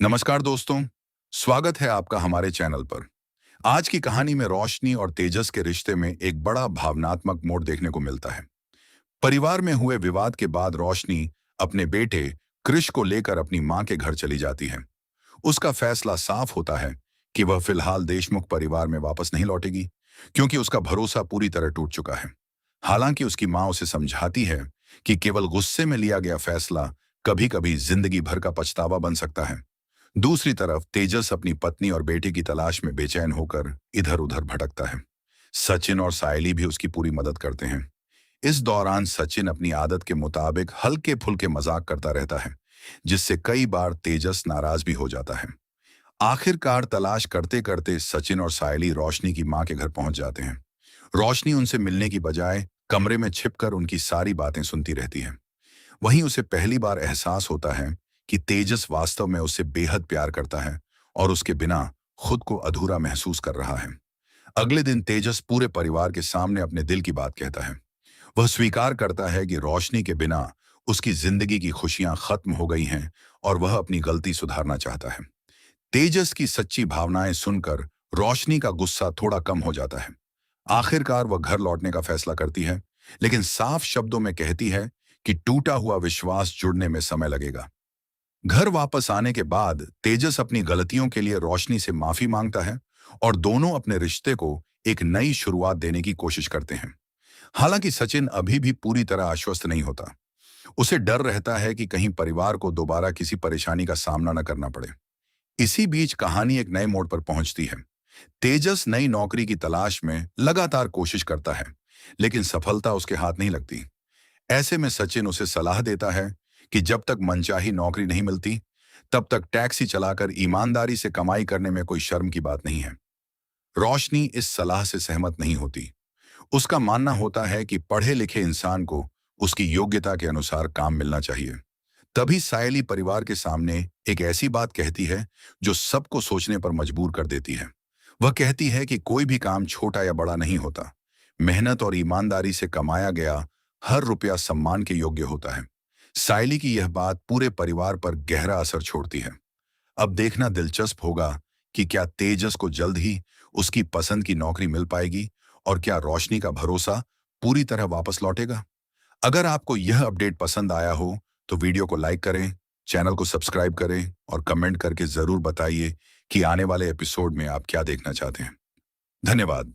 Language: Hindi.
नमस्कार दोस्तों, स्वागत है आपका हमारे चैनल पर। आज की कहानी में रोशनी और तेजस के रिश्ते में एक बड़ा भावनात्मक मोड़ देखने को मिलता है। परिवार में हुए विवाद के बाद रोशनी अपने बेटे कृष को लेकर अपनी मां के घर चली जाती है। उसका फैसला साफ होता है कि वह फिलहाल देशमुख परिवार में वापस नहीं लौटेगी, क्योंकि उसका भरोसा पूरी तरह टूट चुका है। हालांकि उसकी मां उसे समझाती है कि केवल गुस्से में लिया गया फैसला कभी-कभी जिंदगी भर का पछतावा बन सकता है। दूसरी तरफ तेजस अपनी पत्नी और बेटे की तलाश में बेचैन होकर इधर उधर भटकता है। सचिन और सायली भी उसकी पूरी मदद करते हैं। इस दौरान सचिन अपनी आदत के मुताबिक हल्के फुल्के मजाक करता रहता है, जिससे कई बार तेजस नाराज भी हो जाता है। आखिरकार तलाश करते करते सचिन और सायली रोशनी की मां के घर पहुंच जाते हैं। रोशनी उनसे मिलने की बजाय कमरे में छिपकर उनकी सारी बातें सुनती रहती है। वहीं उसे पहली बार एहसास होता है कि तेजस वास्तव में उससे बेहद प्यार करता है और उसके बिना खुद को अधूरा महसूस कर रहा है। अगले दिन तेजस पूरे परिवार के सामने अपने दिल की बात कहता है। वह स्वीकार करता है कि रोशनी के बिना उसकी जिंदगी की खुशियां खत्म हो गई हैं और वह अपनी गलती सुधारना चाहता है। तेजस की सच्ची भावनाएं सुनकर रोशनी का गुस्सा थोड़ा कम हो जाता है। आखिरकार वह घर लौटने का फैसला करती है, लेकिन साफ शब्दों में कहती है कि टूटा हुआ विश्वास जुड़ने में समय लगेगा। घर वापस आने के बाद तेजस अपनी गलतियों के लिए रोशनी से माफी मांगता है और दोनों अपने रिश्ते को एक नई शुरुआत देने की कोशिश करते हैं। हालांकि सचिन अभी भी पूरी तरह आश्वस्त नहीं होता। उसे डर रहता है कि कहीं परिवार को दोबारा किसी परेशानी का सामना न करना पड़े। इसी बीच कहानी एक नए मोड़ पर पहुंचती है। तेजस नई नौकरी की तलाश में लगातार कोशिश करता है, लेकिन सफलता उसके हाथ नहीं लगती। ऐसे में सचिन उसे सलाह देता है कि जब तक मनचाही नौकरी नहीं मिलती, तब तक टैक्सी चलाकर ईमानदारी से कमाई करने में कोई शर्म की बात नहीं है। रोशनी इस सलाह से सहमत नहीं होती। उसका मानना होता है कि पढ़े लिखे इंसान को उसकी योग्यता के अनुसार काम मिलना चाहिए। तभी सायली परिवार के सामने एक ऐसी बात कहती है जो सबको सोचने पर मजबूर कर देती है। वह कहती है कि कोई भी काम छोटा या बड़ा नहीं होता। मेहनत और ईमानदारी से कमाया गया हर रुपया सम्मान के योग्य होता है। सायली की यह बात पूरे परिवार पर गहरा असर छोड़ती है। अब देखना दिलचस्प होगा कि क्या तेजस को जल्द ही उसकी पसंद की नौकरी मिल पाएगी और क्या रोशनी का भरोसा पूरी तरह वापस लौटेगा। अगर आपको यह अपडेट पसंद आया हो तो वीडियो को लाइक करें, चैनल को सब्सक्राइब करें और कमेंट करके जरूर बताइए कि आने वाले एपिसोड में आप क्या देखना चाहते हैं। धन्यवाद।